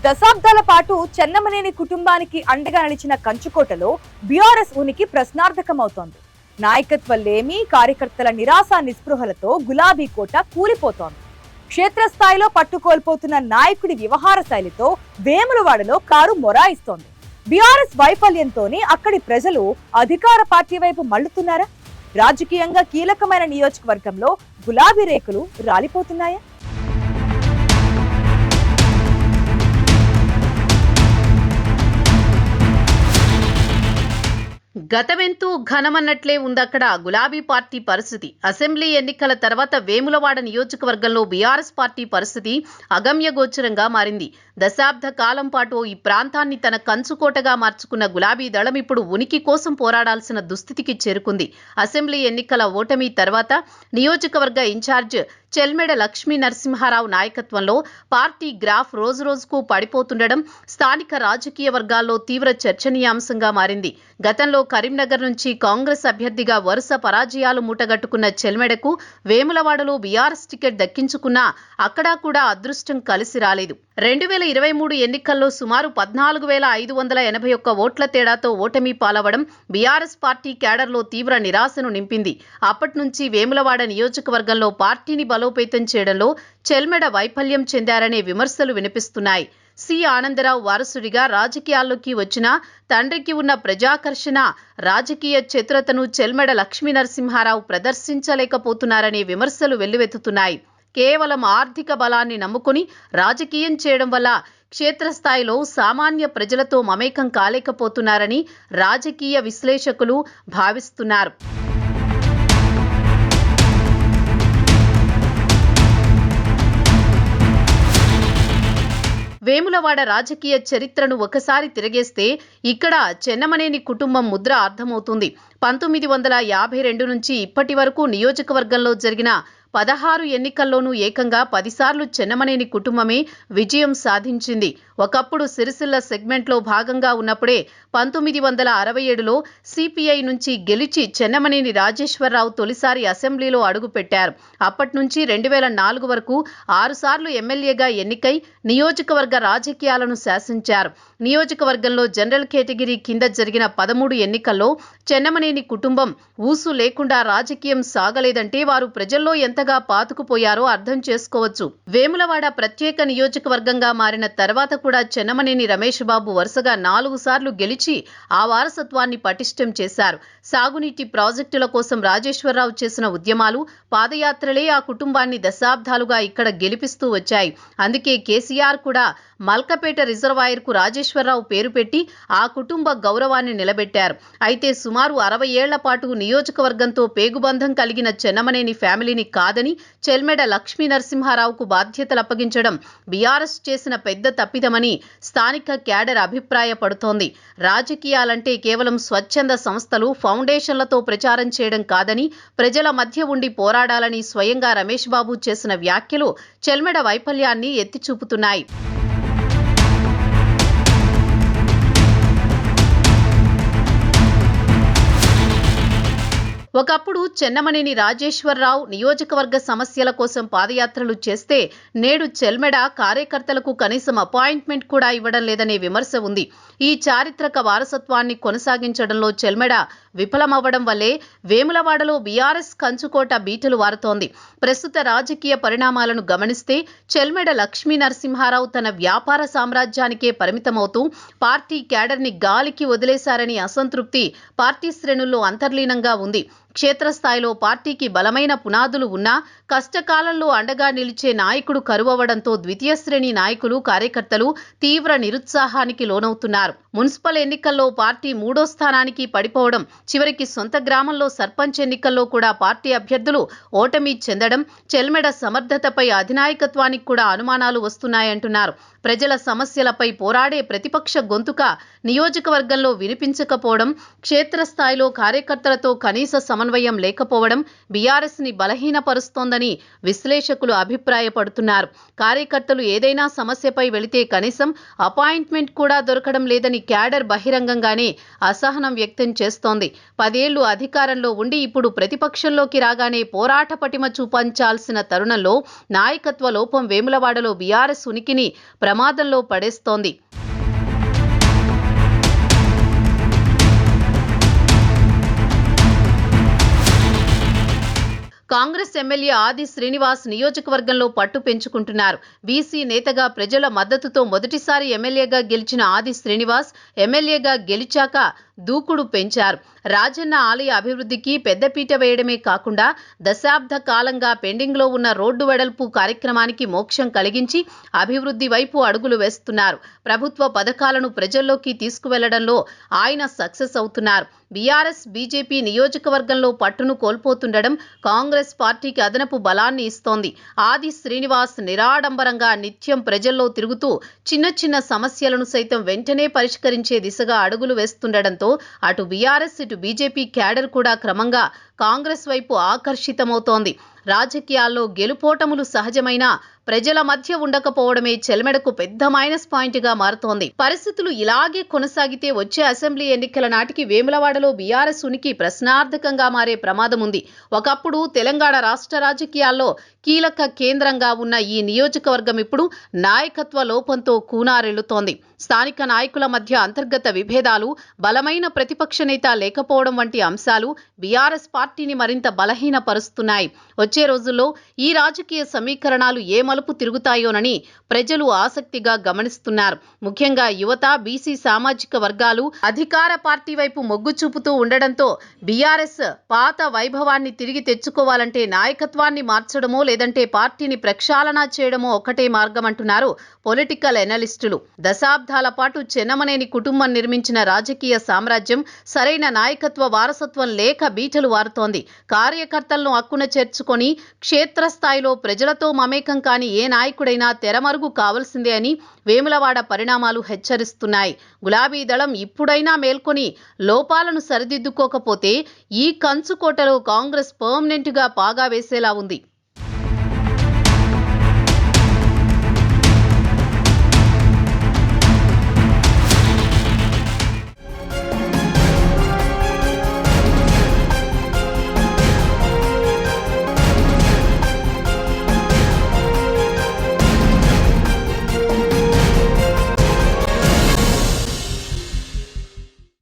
దశాబ్దాల పాటు చెన్నమనేని కుటుంబానికి అండగా నిలిచిన కంచుకోటలో బీఆర్ఎస్ ఉనికి ప్రశ్నార్థకమవుతోంది. నాయకత్వ లేమి, కార్యకర్తల నిరాశ నిస్పృహలతో గులాబీ కోట కూలిపోతోంది. క్షేత్రస్థాయిలో పట్టుకోల్పోతున్న నాయకుడి వ్యవహార శైలితో వేములవాడలో కారు మొరాయిస్తోంది. బీఆర్ఎస్ వైఫల్యంతోనే అక్కడి ప్రజలు అధికార పార్టీ వైపు మళ్లుతున్నారా? రాజకీయంగా కీలకమైన నియోజకవర్గంలో గులాబీ రేకులు రాలిపోతున్నాయా? గతమెంతూ ఘనమన్నట్లే ఉందక్కడ గులాబీ పార్టీ పరిస్థితి. అసెంబ్లీ ఎన్నికల తర్వాత వేములవాడ నియోజకవర్గంలో బీఆర్ఎస్ పార్టీ పరిస్థితి అగమ్యగోచరంగా మారింది. దశాబ్ద కాలం పాటు ఈ ప్రాంతాన్ని తన కంచుకోటగా మార్చుకున్న గులాబీ దళం ఇప్పుడు ఉనికి కోసం పోరాడాల్సిన దుస్థితికి చేరుకుంది. అసెంబ్లీ ఎన్నికల ఓటమి తర్వాత నియోజకవర్గ ఇన్ఛార్జ్ చెల్మెడ లక్ష్మీ నరసింహారావు నాయకత్వంలో పార్టీ గ్రాఫ్ రోజురోజుకు పడిపోతుండడం స్థానిక రాజకీయ వర్గాల్లో తీవ్ర చర్చనీయాంశంగా మారింది. గతంలో కరీంనగర్ నుంచి కాంగ్రెస్ అభ్యర్థిగా వరుస పరాజయాలు మూటగట్టుకున్న చెల్మెడకు వేములవాడలో బీఆర్ఎస్ టికెట్ దక్కించుకున్నా అక్కడా కూడా అదృష్టం కలిసి రాలేదు. 2023 ఎన్నికల్లో సుమారు 14,581 ఓట్ల తేడాతో ఓటమి పాలవడం బీఆర్ఎస్ పార్టీ కేడర్లో తీవ్ర నిరాశను నింపింది. అప్పటి నుంచి వేములవాడ నియోజకవర్గంలో పార్టీని బలోపేతం చేయడంలో చెల్మెడ వైఫల్యం చెందారనే విమర్శలు వినిపిస్తున్నాయి. సి ఆనందరావు వారసుడిగా రాజకీయాల్లోకి వచ్చిన తండ్రికి ఉన్న ప్రజాకర్షణ, రాజకీయ చతురతను చెల్మెడ లక్ష్మీ నరసింహారావు ప్రదర్శించలేకపోతున్నారనే విమర్శలు వెల్లువెత్తుతున్నాయి. కేవలం ఆర్థిక బలాన్ని నమ్ముకుని రాజకీయం చేయడం వల్ల క్షేత్రస్థాయిలో సామాన్య ప్రజలతో మమేకం కాలేకపోతున్నారని రాజకీయ విశ్లేషకులు భావిస్తున్నారు. వేములవాడ రాజకీయ చరిత్రను ఒకసారి తిరగేస్తే ఇక్కడ చెన్నమనేని కుటుంబం ముద్ర అర్థమవుతుంది. 1952 నుంచి ఇప్పటి వరకు నియోజకవర్గంలో జరిగిన 16 ఎన్నికల్లోనూ ఏకంగా 10 సార్లు చెన్నమనేని కుటుంబమే విజయం సాధించింది. ఒకప్పుడు సిరిసిల్ల సెగ్మెంట్లో భాగంగా ఉన్నప్పుడే 1967లో సిపిఐ నుంచి గెలిచి చెన్నమనేని రాజేశ్వరరావు తొలిసారి అసెంబ్లీలో అడుగుపెట్టారు. అప్పటి నుంచి 2004 వరకు 6 సార్లు ఎమ్మెల్యేగా ఎన్నికై నియోజకవర్గ రాజకీయాలను శాసించారు. నియోజకవర్గంలో జనరల్ కేటగిరీ కింద జరిగిన 13 ఎన్నికల్లో చెన్నమనేని కుటుంబం ఊసు లేకుండా రాజకీయం సాగలేదంటే వారు ప్రజల్లో ఎంతగా పాతుకుపోయారో అర్థం చేసుకోవచ్చు. వేములవాడ ప్రత్యేక నియోజకవర్గంగా మారిన తర్వాత కూడా చెన్నమనేని రమేష్ బాబు వరుసగా 4 సార్లు గెలిచి ఆ వారసత్వాన్ని పటిష్టం చేశారు. సాగునీటి ప్రాజెక్టుల కోసం రాజేశ్వరరావు చేసిన ఉద్యమాలు, పాదయాత్రలే ఆ కుటుంబాన్ని దశాబ్దాలుగా ఇక్కడ గెలిపిస్తూ వచ్చాయి. అందుకే కేసీఆర్ కూడా మల్కపేట రిజర్వాయర్కు రాజేశ్వరరావు పేరు పెట్టి ఆ కుటుంబ గౌరవాన్ని నిలబెట్టారు. అయితే సుమారు 60 ఏళ్ల పాటు నియోజకవర్గంతో పేగుబంధం కలిగిన చెన్నమనేని ఫ్యామిలీని కాదని చెల్మెడ లక్ష్మీ నరసింహారావుకు బాధ్యతలు అప్పగించడం బీఆర్ఎస్ చేసిన పెద్ద తప్పిదమని స్థానిక క్యాడర్ అభిప్రాయపడుతోంది. రాజకీయాలంటే కేవలం స్వచ్ఛంద సంస్థలు, ఫౌండేషన్లతో ప్రచారం చేయడం కాదని, ప్రజల మధ్య ఉండి పోరాడాలని స్వయంగా రమేష్ బాబు చేసిన వ్యాఖ్యలు చెల్మెడ వైఫల్యాన్ని ఎత్తిచూపుతున్నాయి. ఒకప్పుడు చెన్నమనేని రాజేశ్వరరావు నియోజకవర్గ సమస్యల కోసం పాదయాత్రలు చేస్తే నేడు చెల్మెడ కార్యకర్తలకు కనీసం అపాయింట్మెంట్ కూడా ఇవ్వడం లేదనే విమర్శ ఉంది. ఈ చారిత్రక వారసత్వాన్ని కొనసాగించడంలో చెల్మెడ విఫలమవ్వడం వల్లే వేములవాడలో బీఆర్ఎస్ కంచుకోట బీటలు వారుతోంది. ప్రస్తుత రాజకీయ పరిణామాలను గమనిస్తే చెల్మెడ లక్ష్మీ నరసింహారావు తన వ్యాపార సామ్రాజ్యానికే పరిమితమవుతూ పార్టీ క్యాడర్ని గాలికి వదిలేశారని అసంతృప్తి పార్టీ శ్రేణుల్లో అంతర్లీనంగా ఉంది. క్షేత్రస్థాయిలో పార్టీకి బలమైన పునాదులు ఉన్నా కష్టకాలంలో అండగా నిలిచే నాయకుడు కరువవడంతో ద్వితీయ శ్రేణి నాయకులు, కార్యకర్తలు తీవ్ర నిరుత్సాహానికి లోనవుతున్నారు. మున్సిపల్ ఎన్నికల్లో పార్టీ 3వ స్థానానికి పడిపోవడం, చివరికి సొంత గ్రామంలో సర్పంచ్ ఎన్నికల్లో కూడా పార్టీ అభ్యర్థులు ఓటమి చెందడం, చెల్మెడ సమర్థతపై అధినాయకత్వానికి కూడా అనుమానాలు వస్తున్నాయంటున్నారు. ప్రజల సమస్యలపై పోరాడే ప్రతిపక్ష గొంతుక నియోజకవర్గంలో వినిపించకపోవడం, క్షేత్రస్థాయిలో కార్యకర్తలతో కనీస సమన్వయం లేకపోవడం బీఆర్ఎస్ ని బలహీనపరుస్తోందని విశ్లేషకులు అభిప్రాయపడుతున్నారు. కార్యకర్తలు ఏదైనా సమస్యపై వెళితే కనీసం అపాయింట్మెంట్ కూడా దొరకడం లేదని క్యాడర్ బహిరంగంగానే అసహనం వ్యక్తం చేస్తోంది. 10 ఏళ్లు అధికారంలో ఉండి ఇప్పుడు ప్రతిపక్షంలోకి రాగానే పోరాట పటిమ చూపించాల్సిన తరుణంలో నాయకత్వ లోపం వేములవాడలో బీఆర్ఎస్ ఉనికిని ప్రమాదంలో పడేస్తోంది. కాంగ్రెస్ ఎమ్మెల్యే ఆది శ్రీనివాస్ నియోజకవర్గంలో పట్టు పెంచుకుంటున్నారు. బీసీ నేతగా ప్రజల మద్దతుతో మొదటిసారి ఎమ్మెల్యేగా గెలిచిన ఆది శ్రీనివాస్ ఎమ్మెల్యేగా గెలిచాక దూకుడు పెంచారు. రాజన్న ఆలయ అభివృద్ధికి పెద్దపీట వేయడమే కాకుండా దశాబ్ద కాలంగా పెండింగ్లో ఉన్న రోడ్డు వెడల్పు కార్యక్రమానికి మోక్షం కలిగించి అభివృద్ధి వైపు అడుగులు వేస్తున్నారు. ప్రభుత్వ పథకాలను ప్రజల్లోకి తీసుకువెళ్లడంలో ఆయన సక్సెస్ అవుతున్నారు. బీఆర్ఎస్ బీజేపీ నియోజకవర్గంలో పట్టును కోల్పోతుండడం కాంగ్రెస్ పార్టీకి అదనపు బలాన్ని ఇస్తోంది. ఆది శ్రీనివాస్ నిరాడంబరంగా నిత్యం ప్రజల్లో తిరుగుతూ చిన్న చిన్న సమస్యలను సైతం వెంటనే పరిష్కరించే దిశగా అడుగులు వేస్తుండడంతో అటు బీఆర్ఎస్ ఇటు బీజేపీ క్యాడర్ కూడా క్రమంగా కాంగ్రెస్ వైపు ఆకర్షితమవుతోంది. రాజకీయాల్లో గెలుపోటములు సహజమైన ప్రజల మధ్య ఉండకపోవడమే చెల్మెడకు పెద్ద మైనస్ పాయింట్ గా మారుతోంది. పరిస్థితులు ఇలాగే కొనసాగితే వచ్చే అసెంబ్లీ ఎన్నికల నాటికి వేములవాడలో బీఆర్ఎస్ ఉనికి ప్రశ్నార్థకంగా మారే ప్రమాదం ఉంది. ఒకప్పుడు తెలంగాణ రాష్ట్ర రాజకీయాల్లో కీలక కేంద్రంగా ఉన్న ఈ నియోజకవర్గం ఇప్పుడు నాయకత్వ లోపంతో కూనారెళ్లుతోంది. స్థానిక నాయకుల మధ్య అంతర్గత విభేదాలు, బలమైన ప్రతిపక్ష నేత లేకపోవడం వంటి అంశాలు బీఆర్ఎస్ పార్టీని మరింత బలహీనపరుస్తున్నాయి. వచ్చే రోజుల్లో ఈ రాజకీయ సమీకరణాలు ఏ మలుపు తిరుగుతాయోనని ప్రజలు ఆసక్తిగా గమనిస్తున్నారు. ముఖ్యంగా యువత, బీసీ సామాజిక వర్గాలు అధికార పార్టీ వైపు మొగ్గు చూపుతూ ఉండడంతో బీఆర్ఎస్ పాత వైభవాన్ని తిరిగి తెచ్చుకోవాలంటే నాయకత్వాన్ని మార్చడమో లేదంటే పార్టీని ప్రక్షాళన చేయడమో ఒకటే మార్గం అంటున్నారు పొలిటికల్ ఎనలిస్టులు. దశాబ్దాల పాటు చెన్నమనేని కుటుంబం నిర్మించిన రాజకీయ సామ్రాజ్యం సరైన నాయకత్వ వారసత్వం లేక బీటలు వారుతోంది. కార్యకర్తలను అక్కున చేర్చుకొని క్షేత్రస్థాయిలో ప్రజలతో మమేకం కాని ఏ నాయకుడైనా తెరమరుగు కావాల్సిందే అని వేములవాడ పరిణామాలు హెచ్చరిస్తున్నాయి. గులాబీ దళం ఇప్పుడైనా మేల్కొని లోపాలను సరిదిద్దుకోకపోతే ఈ కంచుకోటలో కాంగ్రెస్ పర్మనెంట్ గా పాగా వేసేలా ఉంది.